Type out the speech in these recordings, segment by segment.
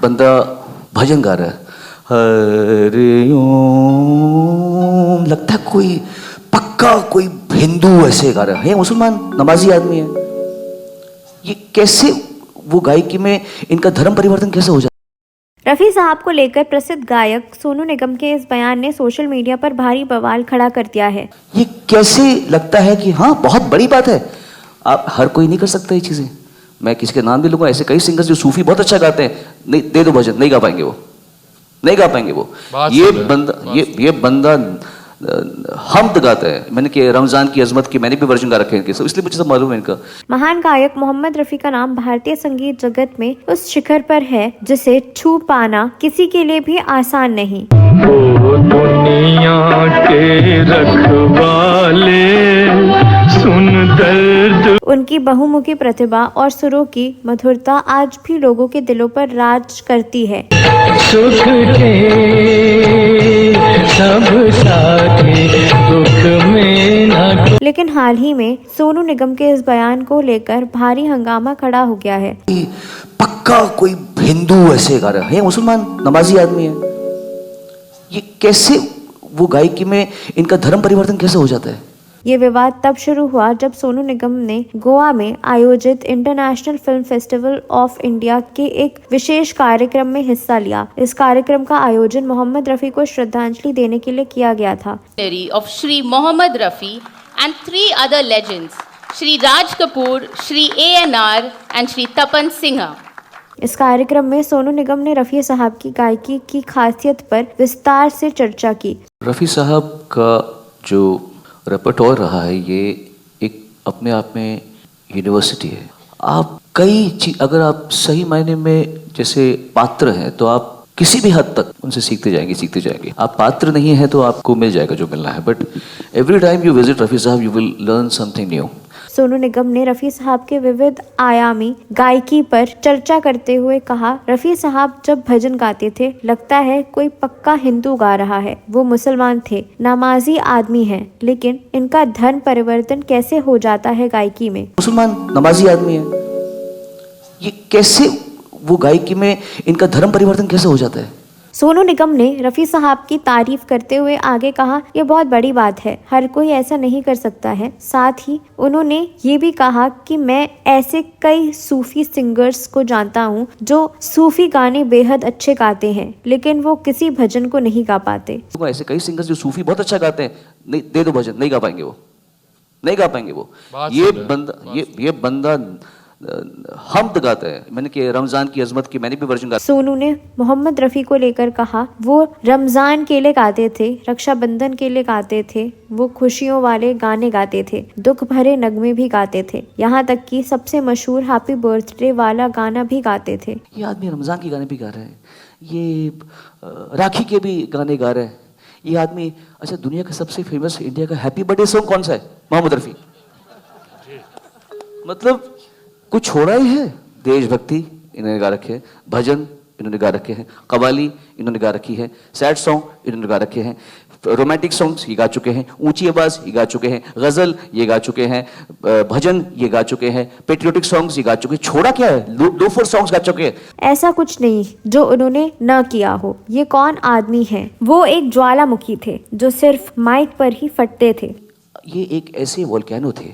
बंदा भजन गा रहा है, हरिओम, लगता है कोई पक्का कोई हिंदू ऐसे गा रहा है, मुसलमान नमाजी आदमी है। ये कैसे वो गायकी में इनका धर्म परिवर्तन कैसे हो जाता है? रफी साहब को लेकर प्रसिद्ध गायक सोनू निगम के इस बयान ने सोशल मीडिया पर भारी बवाल खड़ा कर दिया है। ये कैसे लगता है कि हाँ बहुत बड़ी बात है, आप हर कोई नहीं कर सकता ये चीजें। मैं किसी के नाम भी लूंगा, ऐसे कई सिंगर्स जो सूफी बहुत अच्छा गाते हैं, नहीं दे दो भजन, नहीं गा पाएंगे वो, नहीं गा पाएंगे वो। ये बंदा हमद गाता है। मैंने कि रमजान की अजमत की मैंने भी वर्जन गा रखे हैं इनके, इसलिए मुझे सब मालूम है इनका। महान गायक मोहम्मद रफी का नाम भारतीय संगीत जगत में उस शिखर पर है जिसे छू पाना किसी के लिए भी आसान नहीं। दुनिया के रखवाले सुन दर्द। उनकी बहुमुखी प्रतिभा और सुरों की मधुरता आज भी लोगों के दिलों पर राज करती है। सुख के सब साथी दुख में न। लेकिन हाल ही में सोनू निगम के इस बयान को लेकर भारी हंगामा खड़ा हो गया है। पक्का कोई हिंदू ऐसे गा रहा है, मुसलमान नमाजी आदमी है। ये कैसे वो गायकी में इनका धर्म परिवर्तन कैसे हो जाता है? ये विवाद तब शुरू हुआ जब सोनू निगम ने गोवा में आयोजित international film festival of India के एक विशेष कार्यक्रम में हिस्सा लिया। इस कार्यक्रम का आयोजन मोहम्मद रफी को श्रद्धांजलि देने के लिए किया गया था। Of Shri Mohammed Rafi and 3 other legends, Shri Raj Kapoor, Shri ANR and Shri Tapan Sinha. इस कार्यक्रम में सोनू निगम ने रफी साहब की गायकी की खासियत पर विस्तार से चर्चा की। रफी साहब का जो रेपर्टोर रहा है ये एक अपने आप में यूनिवर्सिटी है। आप कई चीज, अगर आप सही मायने में जैसे पात्र हैं तो आप किसी भी हद तक उनसे सीखते जाएंगे। आप पात्र नहीं है तो आपको मिल जाएगा जो मिलना है, but every time you visit Rafi साहब you will learn something new. Sonu Nigam ने रफी साहब के विविध आयामी गायकी पर चर्चा करते हुए कहा, रफी साहब जब भजन गाते थे लगता है कोई पक्का हिंदू गा रहा है। वो मुसलमान थे, नमाजी आदमी हैं, लेकिन इनका धर्म परिवर्तन कैसे हो जाता है गायकी में? मुसलमान नमाजी आदमी है। ये कैसे वो गायकी में इनका धर्म परिवर्तन कैसे हो जाता है? सोनू निगम ने रफी साहब की तारीफ करते हुए आगे कहा, ये बहुत बड़ी बात है, हर कोई ऐसा नहीं कर सकता है। साथ ही उन्होंने ये भी कहा कि मैं ऐसे कई सूफी सिंगर्स को जानता हूँ जो सूफी गाने बेहद अच्छे गाते हैं, लेकिन वो किसी भजन को नहीं गा पाते। ऐसे कई सिंगर्स जो सूफी बहुत अच्छा गाते हैं, नहीं दे दो भजन, नहीं गा पाएंगे वो, नहीं गा पाएंगे वो। ये बंदा हमद गाता है। मैंने कि रमजान की अजमत की मैंने भी वर्जन गा। सोनू ने मोहम्मद रफी को लेकर कहा, वो रमजान के लिए गाते थे, रक्षाबंधन के लिए गाते थे, वो खुशियों वाले गाने गाते थे, दुख भरे नगमे भी गाते थे, यहाँ तक कि सबसे मशहूर हैप्पी बर्थडे वाला गाना भी गाते थे। ये आदमी रमजान के गाने भी गा रहा है, ये राखी के भी गाने गा रहा है। ये आदमी, अच्छा दुनिया का सबसे फेमस इंडिया का हैप्पी बर्थडे सॉन्ग कौन सा है? मोहम्मद रफी। मतलब कुछ छोड़ा ही है। देशभक्ति इन्होंने गा रखे हैं, भजन इन्होंने गा रखे हैं, कव्वाली इन्होंने गा रखी है, सैड सॉन्ग इन्होंने गा रखे हैं, रोमांटिक सॉन्ग्स ये गा चुके हैं, ऊंची आवाज ये गा चुके हैं, गजल ये गा चुके हैं, भजन ये गा चुके हैं, पेट्रियोटिक सॉन्ग्स ये गा चुके हैं। छोड़ा क्या है? 2-4 सॉन्ग्स गा चुके हैं। ऐसा कुछ नहीं जो उन्होंने न किया हो। ये कौन आदमी है? वो एक ज्वालामुखी थे जो सिर्फ माइक पर ही फटते थे। ये एक ऐसे वोल्केनो थे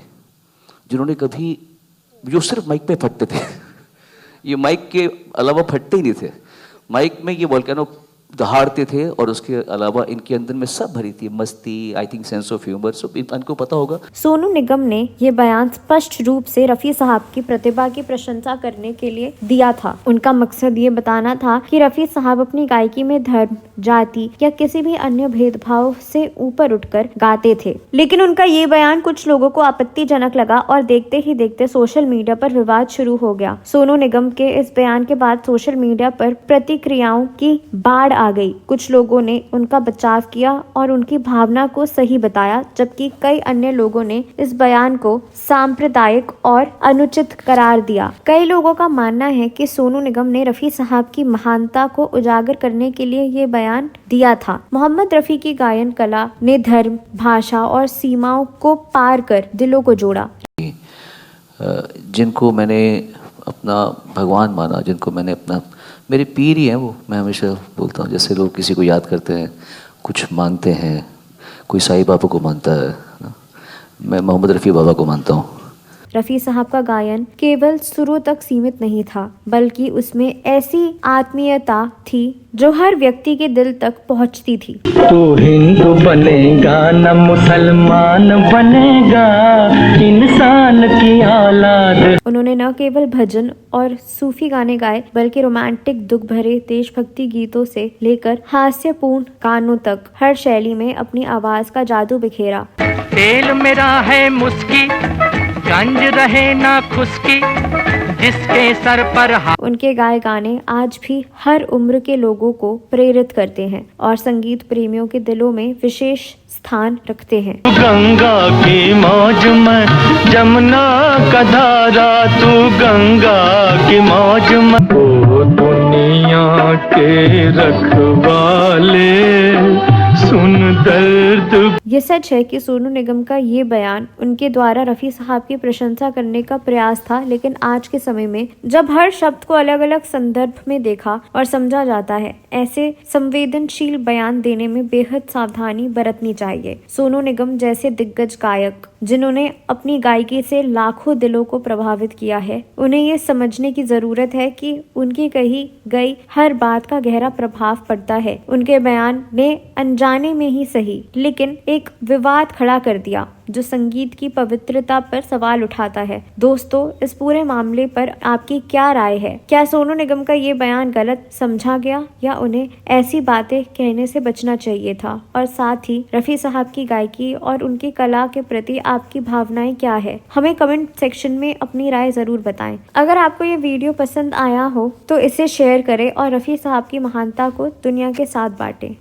जिन्होंने कभी, जो सिर्फ माइक पे फटते थे। ये माइक के अलावा फटते ही नहीं थे। माइक में ये वोल्केनो दहाड़ते थे और उसके अलावा इनके अंदर में सब भरी थी मस्ती, I think sense of humour, सब इनको पता होगा। सोनू निगम ने ये बयान स्पष्ट रूप से रफी साहब की प्रतिभा की प्रशंसा करने के लिए दिया था। उनका मकसद ये बताना था कि रफी साहब अपनी गायकी में धर्म, जाति या किसी भी अन्य भेदभाव से ऊपर उठकर गाते थे। लेकिन उनका ये बयान कुछ लोगों को आपत्तिजनक लगा और देखते ही देखते सोशल मीडिया पर विवाद शुरू हो गया। सोनू निगम के इस बयान के बाद सोशल मीडिया पर प्रतिक्रियाओं की बाढ़ आ गई। कुछ लोगों ने उनका बचाव किया और उनकी भावना को सही बताया, जबकि कई अन्य लोगों ने इस बयान को सांप्रदायिक और अनुचित करार दिया। कई लोगों का मानना है कि सोनू निगम ने रफी साहब की महानता को उजागर करने के लिए ये बयान दिया था। मोहम्मद रफी की गायन कला ने धर्म, भाषा और सीमाओं को पार कर दिलों को जोड़ा। जिनको मैंने अपना भगवान माना, जिनको मैंने अपना मेरे पीर ही हैं वो, मैं हमेशा बोलता हूँ। जैसे लोग किसी को याद करते हैं, कुछ मांगते हैं, कोई साईं बाबा को मानता है ना, मैं मोहम्मद रफ़ी बाबा को मानता हूँ। रफ़ी साहब का गायन केवल सुरों तक सीमित नहीं था, बल्कि उसमें ऐसी आत्मीयता थी जो हर व्यक्ति के दिल तक पहुंचती थी। तू हिंदू बनेगा न मुसलमान बनेगा, इंसान की औलाद। उन्होंने न केवल भजन और सूफी गाने गाए, बल्कि रोमांटिक, दुख भरे देशभक्ति गीतों से लेकर हास्यपूर्ण गानों तक हर शैली में अपनी आवाज का जादू बिखेरा। तेल मेरा है मुस्की, गंज रहे ना खुशकी, जिसके सर पर उनके गाए गाने आज भी हर उम्र के लोगों को प्रेरित करते हैं और संगीत प्रेमियों के दिलों में विशेष स्थान रखते हैं। गंगा की मौज में, जमुना का धारा, तू गंगा की मौज में। ओ दुनिया के रखवाले, सुन दर्द। ये सच है कि सोनू निगम का ये बयान उनके द्वारा रफ़ी साहब की प्रशंसा करने का प्रयास था, लेकिन आज के समय में जब हर शब्द को अलग अलग संदर्भ में देखा और समझा जाता है, ऐसे संवेदनशील बयान देने में बेहद सावधानी बरतनी चाहिए। सोनू निगम जैसे दिग्गज गायक जिन्होंने अपनी गायकी से लाखों दिलों को प्रभावित किया है, उन्हें ये समझने की जरूरत है कि उनकी कही गई हर बात का गहरा प्रभाव पड़ता है। उनके बयान ने अनजाने में ही सही, लेकिन एक विवाद खड़ा कर दिया जो संगीत की पवित्रता पर सवाल उठाता है। दोस्तों, इस पूरे मामले पर आपकी क्या राय है? क्या सोनू निगम का ये बयान गलत समझा गया या उन्हें ऐसी बातें कहने से बचना चाहिए था? और साथ ही रफ़ी साहब की गायकी और उनकी कला के प्रति आपकी भावनाएं क्या है? हमें कमेंट सेक्शन में अपनी राय जरूर बताएं। अगर आपको ये वीडियो पसंद आया हो तो इसे शेयर करें और रफ़ी साहब की महानता को दुनिया के साथ बांटें।